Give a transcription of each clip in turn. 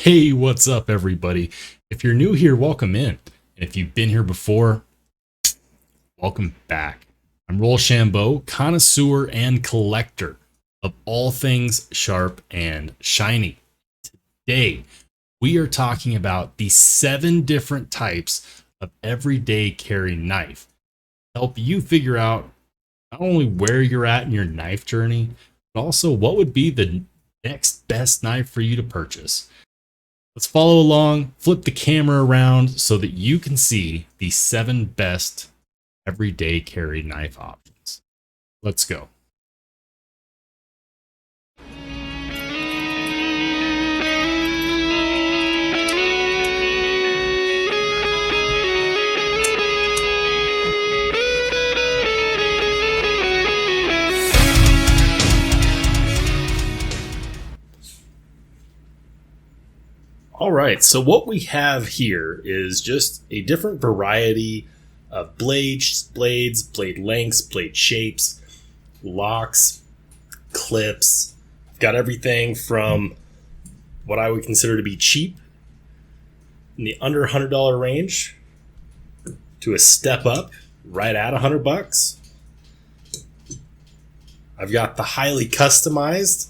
Hey, what's up, everybody? If you're new here, welcome in. And if you've been here before, welcome back. I'm Rollshambo, connoisseur and collector of all things sharp and shiny. Today, we are talking about the 7 different types of everyday carry knife. Help you figure out not only where you're at in your knife journey, but also what would be the next best knife for you to purchase. Let's follow along, flip the camera around so that you can see the 7 best everyday carry knife options. Let's go. All right, so what we have here is just a different variety of blades, blade lengths, blade shapes, locks, clips. I've got everything from what I would consider to be cheap in the under $100 range to a step up right at $100. I've got the highly customized.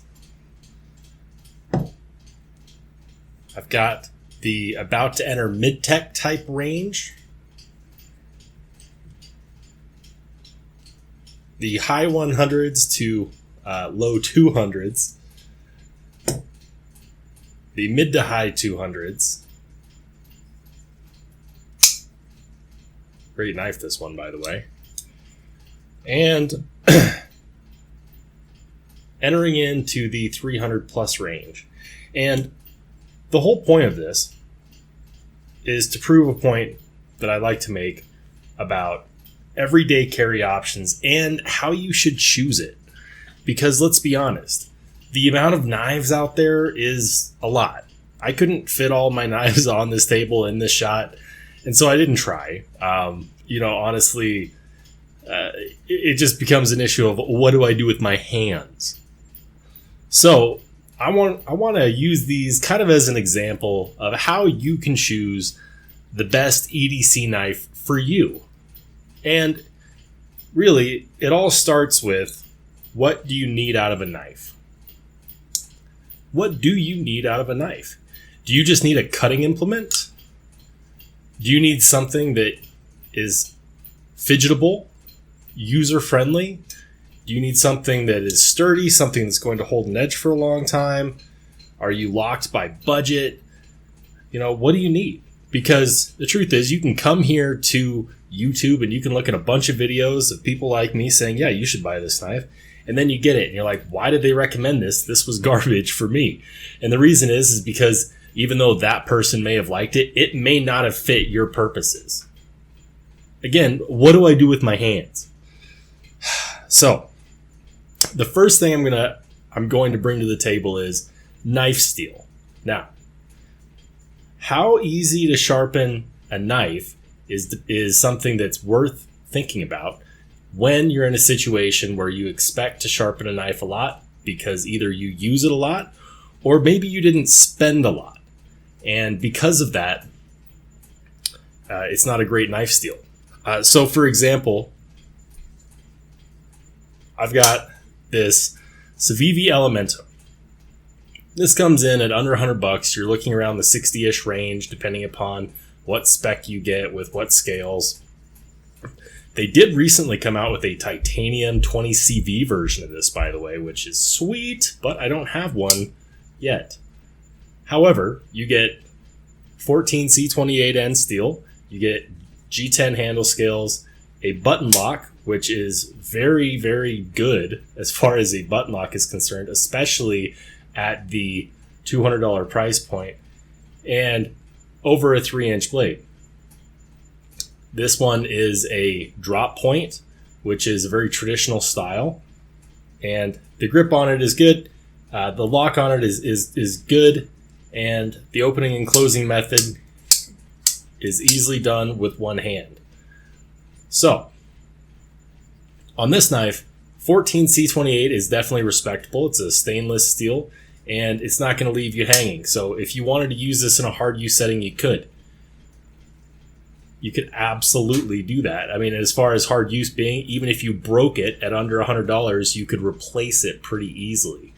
I've got the about to enter mid-tech type range. The high 100s to low 200s. The mid to high 200s. Great knife, this one, by the way. And entering into the 300 plus range. And the whole point of this is to prove a point that I like to make about everyday carry options and how you should choose it. Because let's be honest, the amount of knives out there is a lot. I couldn't fit all my knives on this table in this shot, and so I didn't try. Honestly, it just becomes an issue of what do I do with my hands? So I want to use these kind of as an example of how you can choose the best EDC knife for you. And really, it all starts with, what do you need out of a knife? What do you need out of a knife? Do you just need a cutting implement? Do you need something that is fidgetable, user-friendly? Do you need something that is sturdy, something that's going to hold an edge for a long time? Are you locked by budget? What do you need? Because the truth is, you can come here to YouTube and you can look at a bunch of videos of people like me saying, yeah, you should buy this knife. And then you get it and you're like, why did they recommend this? This was garbage for me. And the reason is because even though that person may have liked it, it may not have fit your purposes. Again, what do I do with my hands? So, the first thing I'm going to bring to the table is knife steel. Now, how easy to sharpen a knife is something that's worth thinking about when you're in a situation where you expect to sharpen a knife a lot because either you use it a lot or maybe you didn't spend a lot. And because of that, it's not a great knife steel. So, for example, I've got this Civivi Elemento. This comes in at under $100. You're looking around the 60-ish range, depending upon what spec you get with what scales. They did recently come out with a titanium 20CV version of this, by the way, which is sweet, but I don't have one yet. However, you get 14 C28N steel, you get G10 handle scales, a button lock, which is very, very good as far as a button lock is concerned, especially at the $200 price point, and over a 3-inch blade. This one is a drop point, which is a very traditional style, and the grip on it is good. The lock on it is good, and the opening and closing method is easily done with one hand. So, on this knife, 14C28 is definitely respectable. It's a stainless steel. and it's not going to leave you hanging. So if you wanted to use this in a hard use setting, you could. You could absolutely do that. I mean, as far as hard use being, even if you broke it at under $100, you could replace it pretty easily.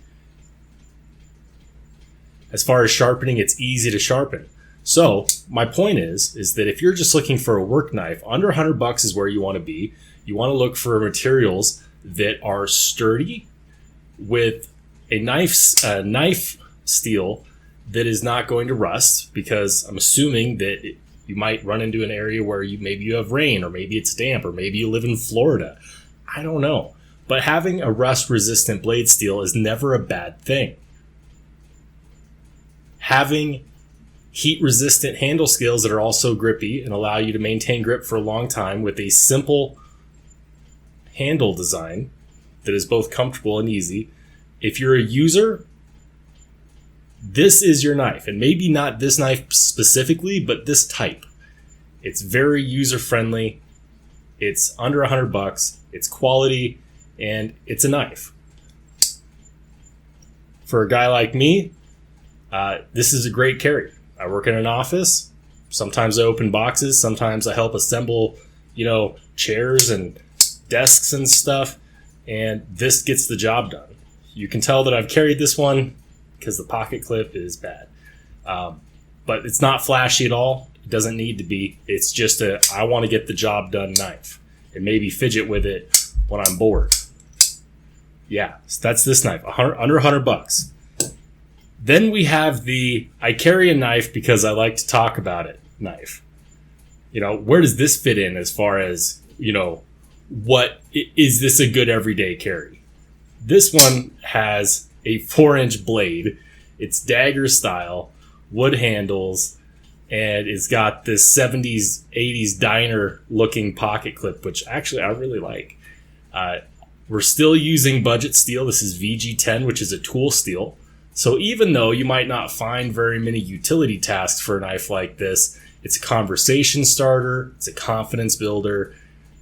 As far as sharpening, it's easy to sharpen. So my point is that if you're just looking for a work knife, under $100 is where you want to be. You want to look for materials that are sturdy with a knife steel that is not going to rust, because I'm assuming that you might run into an area where maybe you have rain, or maybe it's damp, or maybe you live in Florida. I don't know. But having a rust-resistant blade steel is never a bad thing. Having heat-resistant handle scales that are also grippy and allow you to maintain grip for a long time with a simple handle design that is both comfortable and easy. If you're a user, this is your knife, and maybe not this knife specifically, but this type. It's very user-friendly. It's under $100. It's quality, and it's a knife. For a guy like me, this is a great carry. I work in an office. Sometimes I open boxes. Sometimes I help assemble, chairs and desks and stuff. And this gets the job done. You can tell that I've carried this one because the pocket clip is bad. But it's not flashy at all. It doesn't need to be. It's just I want to get the job done knife. And maybe fidget with it when I'm bored. Yeah, so that's this knife, under $100. Then we have the I carry a knife because I like to talk about it knife. Where does this fit in as far as, what is this a good everyday carry? This one has a 4-inch blade. It's dagger style, wood handles, and it's got this 70s, 80s diner looking pocket clip, which actually I really like. We're still using budget steel. This is VG10, which is a tool steel. So even though you might not find very many utility tasks for a knife like this, it's a conversation starter, it's a confidence builder,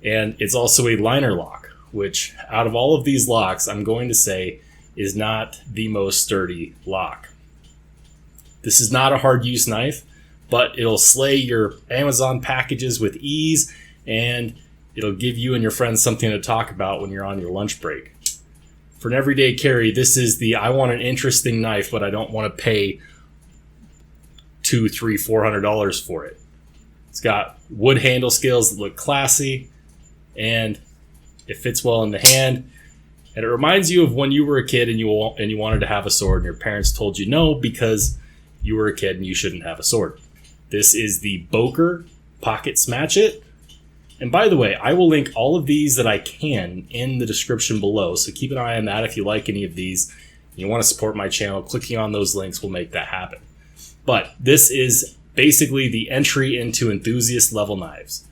and it's also a liner lock, which out of all of these locks, I'm going to say is not the most sturdy lock. This is not a hard use knife, but it'll slay your Amazon packages with ease, and it'll give you and your friends something to talk about when you're on your lunch break. For an everyday carry, this is I want an interesting knife, but I don't want to pay $200, $300, $400 for it. It's got wood handle scales that look classy, and it fits well in the hand. And it reminds you of when you were a kid and you wanted to have a sword, and your parents told you no because you were a kid and you shouldn't have a sword. This is the Boker Pocket Smatch It. And by the way, I will link all of these that I can in the description below. So keep an eye on that if you like any of these. And you want to support my channel, clicking on those links will make that happen. But this is basically the entry into enthusiast level knives.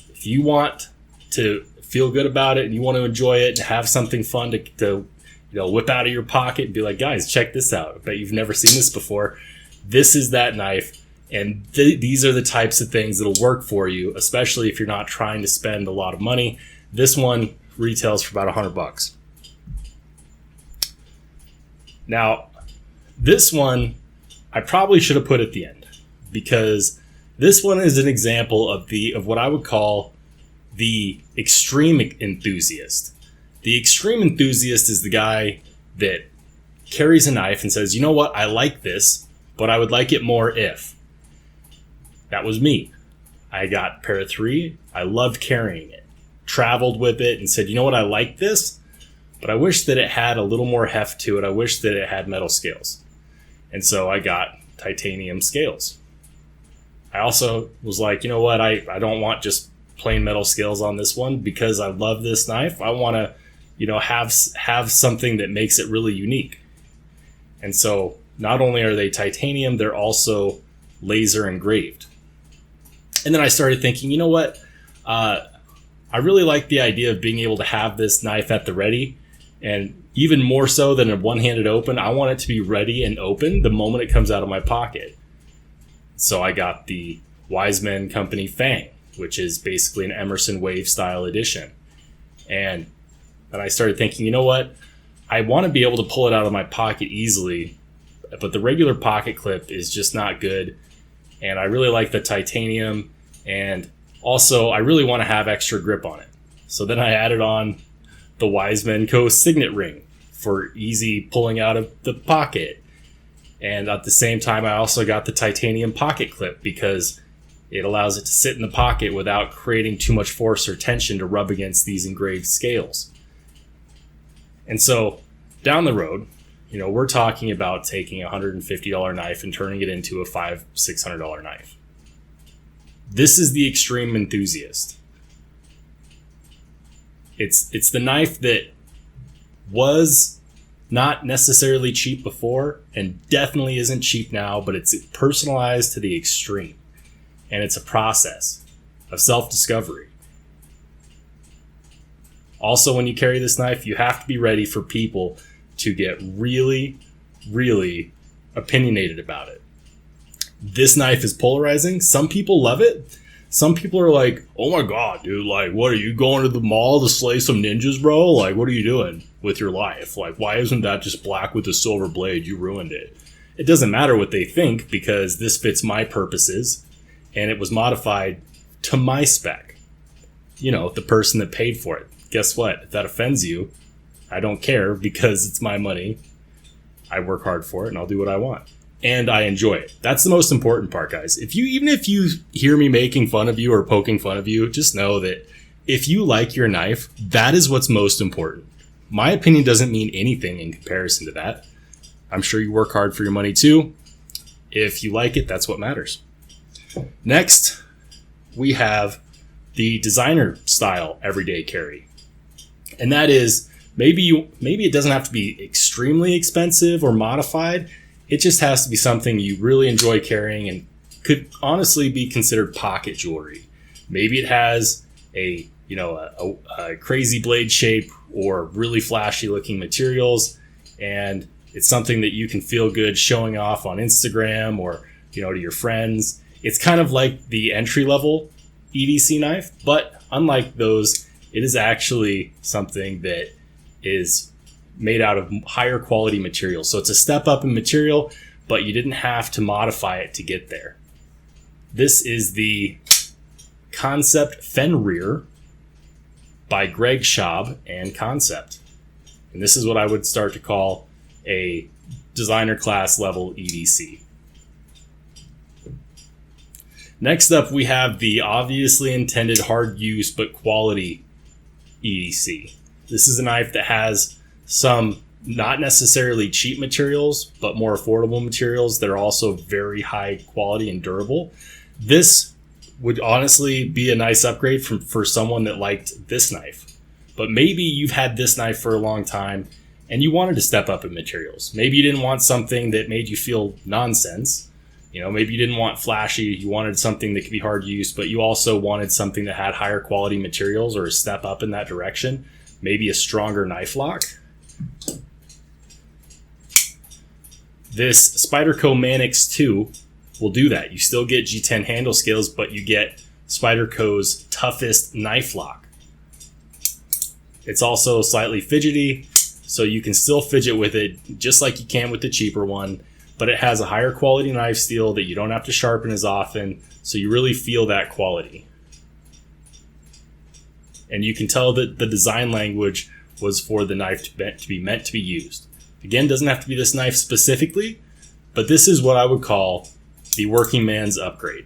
If you want to feel good about it and you want to enjoy it and have something fun to whip out of your pocket and be like, guys, check this out. I bet you've never seen this before. This is that knife. And these are the types of things that'll work for you, especially if you're not trying to spend a lot of money. This one retails for about $100. Now, this one I probably should have put at the end, because this one is an example of what I would call the extreme enthusiast. The extreme enthusiast is the guy that carries a knife and says, you know what, I like this, but I would like it more if. That was me. I got Para 3. I loved carrying it. Traveled with it and said, you know what, I like this, but I wish that it had a little more heft to it. I wish that it had metal scales. And so I got titanium scales. I also was like, you know what, I don't want just plain metal scales on this one because I love this knife. I want to, have something that makes it really unique. And so not only are they titanium, they're also laser engraved. And then I started thinking, you know what? I really like the idea of being able to have this knife at the ready. And even more so than a one-handed open, I want it to be ready and open the moment it comes out of my pocket. So I got the Wiseman Company Fang, which is basically an Emerson Wave style edition. And then I started thinking, you know what? I want to be able to pull it out of my pocket easily but the regular pocket clip is just not good. And I really like the titanium, and also I really want to have extra grip on it. So then I added on the Wise Men Co. Signet Ring for easy pulling out of the pocket. And at the same time, I also got the titanium pocket clip because it allows it to sit in the pocket without creating too much force or tension to rub against these engraved scales. And so down the road, we're talking about taking a $150 knife and turning it into a $600 knife. This is the extreme enthusiast. It's the knife that was not necessarily cheap before and definitely isn't cheap now, but it's personalized to the extreme. And it's a process of self-discovery. Also, when you carry this knife, you have to be ready for people to get really, really opinionated about it. This knife is polarizing. Some people love it. Some people are like, oh my God, dude, like, what are you going to the mall to slay some ninjas, bro? Like, what are you doing with your life? Like, why isn't that just black with a silver blade? You ruined it. It doesn't matter what they think because this fits my purposes and it was modified to my spec. The person that paid for it. Guess what? If that offends you, I don't care because it's my money. I work hard for it and I'll do what I want. And I enjoy it. That's the most important part, guys. Even if you hear me making fun of you or poking fun of you, just know that if you like your knife, that is what's most important. My opinion doesn't mean anything in comparison to that. I'm sure you work hard for your money too. If you like it, that's what matters. Next, we have the designer style everyday carry. And that is maybe it doesn't have to be extremely expensive or modified. It just has to be something you really enjoy carrying and could honestly be considered pocket jewelry. Maybe it has a crazy blade shape or really flashy looking materials, and it's something that you can feel good showing off on Instagram or to your friends. It's kind of like the entry level EDC knife, but unlike those, it is actually something that is made out of higher quality material. So it's a step up in material, but you didn't have to modify it to get there. This is the Concept Fenrir by Greg Schaub and Concept. And this is what I would start to call a designer class level EDC. Next up, we have the obviously intended hard use but quality EDC. This is a knife that has some not necessarily cheap materials, but more affordable materials that are also very high quality and durable. This would honestly be a nice upgrade for someone that liked this knife. But maybe you've had this knife for a long time and you wanted to step up in materials. Maybe you didn't want something that made you feel nonsense. Maybe you didn't want flashy. You wanted something that could be hard use, but you also wanted something that had higher quality materials or a step up in that direction. Maybe a stronger knife lock. This Spyderco Manix 2 will do that. You still get G10 handle scales, but you get Spyderco's toughest knife lock. It's also slightly fidgety, so you can still fidget with it just like you can with the cheaper one, but it has a higher quality knife steel that you don't have to sharpen as often, so you really feel that quality. And you can tell that the design language was for the knife to be used. Again, doesn't have to be this knife specifically, but this is what I would call the working man's upgrade.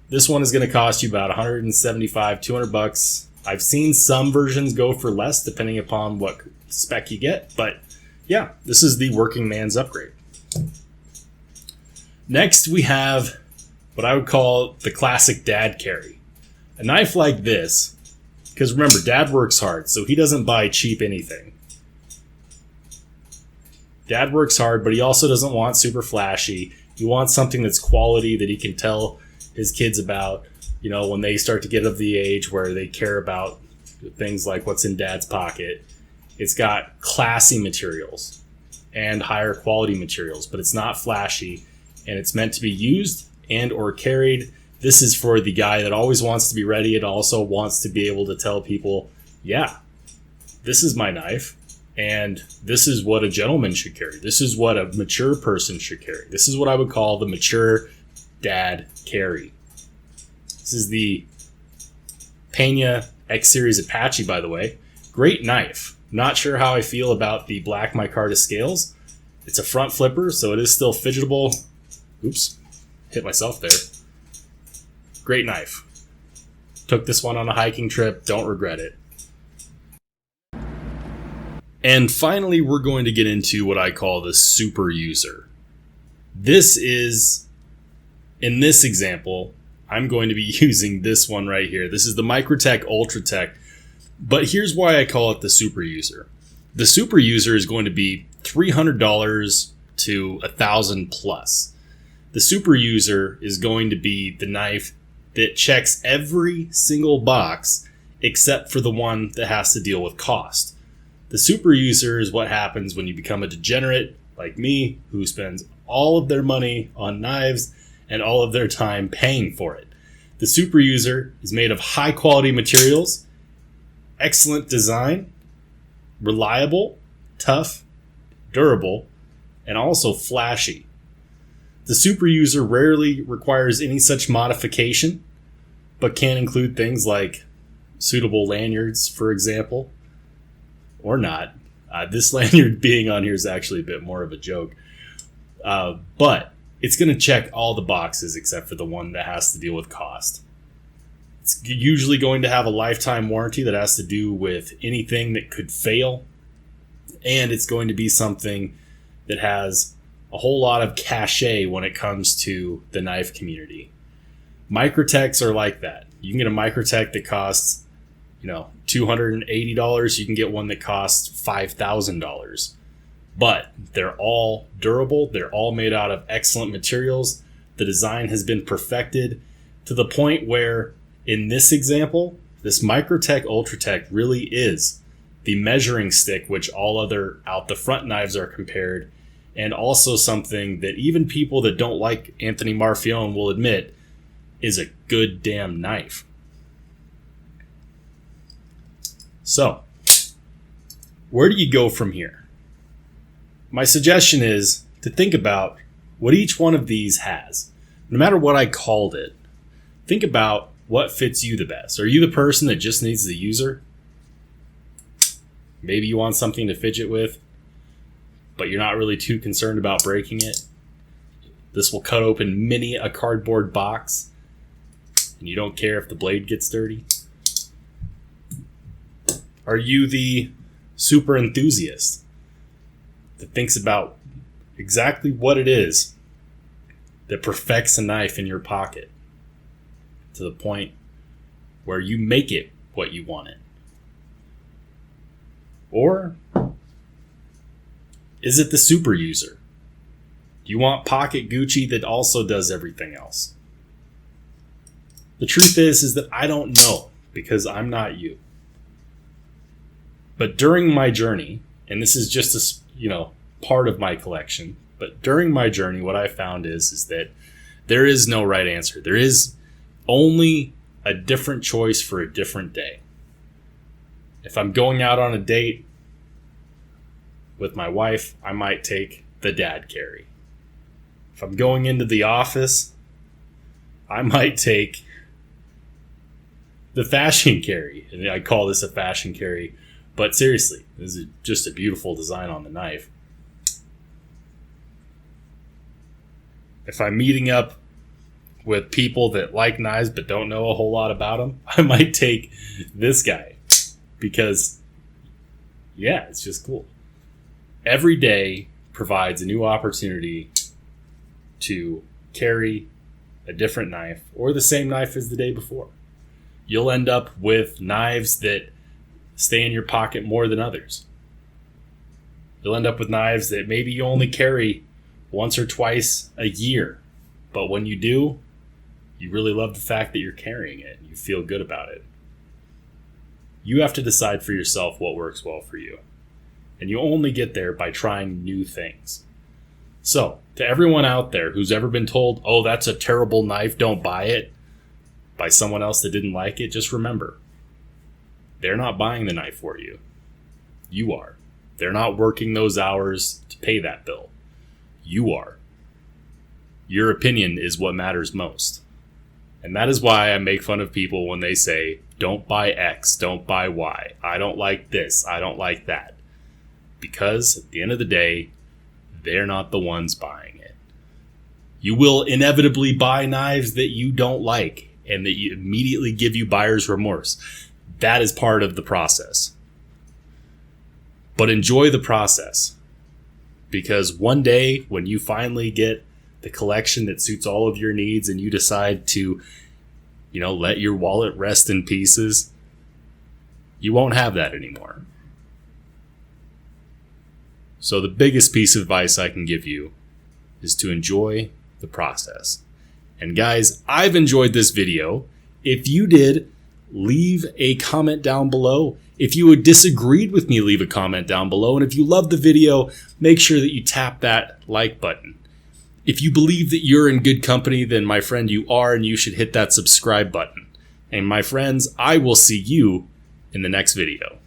This one is going to cost you about $175, $200. I've seen some versions go for less depending upon what spec you get, but yeah, this is the working man's upgrade. Next, we have what I would call the classic dad carry. A knife like this, because remember, dad works hard, so he doesn't buy cheap anything. Dad works hard, but he also doesn't want super flashy. He wants something that's quality that he can tell his kids about, when they start to get of the age where they care about things like what's in dad's pocket. It's got classy materials and higher quality materials, but it's not flashy, and it's meant to be used and or carried. This is for the guy that always wants to be ready and also wants to be able to tell people, yeah, this is my knife, And this is what a gentleman should carry. This is what a mature person should carry. This is what I would call the mature dad carry. This is the Pena X Series Apache, by the way. Great knife. Not sure how I feel about the black micarta scales. It's a front flipper, so it is still fidgetable. Oops, hit myself there. Great knife. Took this one on a hiking trip. Don't regret it. And finally, we're going to get into what I call the super user. This is, in this example, I'm going to be using this one right here. This is the Microtech Ultratech. But here's why I call it the super user. The super user is going to be $300 to $1,000 plus. The super user is going to be the knife that checks every single box except for the one that has to deal with cost. The super user is what happens when you become a degenerate like me, who spends all of their money on knives and all of their time paying for it. The super user is made of high quality materials, excellent design, reliable, tough, durable, and also flashy. The super user rarely requires any such modification, but can include things like suitable lanyards, for example, or not. This lanyard being on here is actually a bit more of a joke. But it's going to check all the boxes except for the one that has to deal with cost. It's usually going to have a lifetime warranty that has to do with anything that could fail. And it's going to be something that has a whole lot of cachet when it comes to the knife community. Microtechs are like that. You can get a Microtech that costs, $280. You can get one that costs $5,000. But they're all durable. They're all made out of excellent materials. The design has been perfected to the point where, in this example, this Microtech Ultratech really is the measuring stick which all other out the front knives are compared, and also something that even people that don't like Anthony Marfione will admit is a good damn knife. So, where do you go from here? My suggestion is to think about what each one of these has. No matter what I called it, think about what fits you the best. Are you the person that just needs the user? Maybe you want something to fidget with, but you're not really too concerned about breaking it. This will cut open many a cardboard box, and you don't care if the blade gets dirty. Are you the super enthusiast that thinks about exactly what it is that perfects a knife in your pocket to the point where you make it what you want it? Or is it the super user? Do you want pocket Gucci that also does everything else? The truth is that I don't know, because I'm not you. But during my journey, and this is just part of my collection, but during my journey, what I found is that there is no right answer. There is only a different choice for a different day. If I'm going out on a date with my wife, I might take the dad carry. If I'm going into the office, I might take the fashion carry. And I call this a fashion carry, but seriously, this is just a beautiful design on the knife. If I'm meeting up with people that like knives but don't know a whole lot about them, I might take this guy because, yeah, it's just cool. Every day provides a new opportunity to carry a different knife or the same knife as the day before. You'll end up with knives that stay in your pocket more than others. You'll end up with knives that maybe you only carry once or twice a year, but when you do, you really love the fact that you're carrying it and you feel good about it. You have to decide for yourself what works well for you. And you only get there by trying new things. So, to everyone out there who's ever been told, oh, that's a terrible knife, don't buy it, by someone else that didn't like it, just remember, they're not buying the knife for you. You are. They're not working those hours to pay that bill. You are. Your opinion is what matters most. And that is why I make fun of people when they say, don't buy X, don't buy Y. I don't like this, I don't like that. Because at the end of the day, they're not the ones buying it. You will inevitably buy knives that you don't like and that you immediately give you buyer's remorse. That is part of the process. But enjoy the process. Because one day when you finally get the collection that suits all of your needs and you decide to, let your wallet rest in pieces, you won't have that anymore. So the biggest piece of advice I can give you is to enjoy the process. And guys, I've enjoyed this video. If you did, leave a comment down below. If you disagreed with me, leave a comment down below. And if you loved the video, make sure that you tap that like button. If you believe that you're in good company, then my friend, you are, and you should hit that subscribe button. And my friends, I will see you in the next video.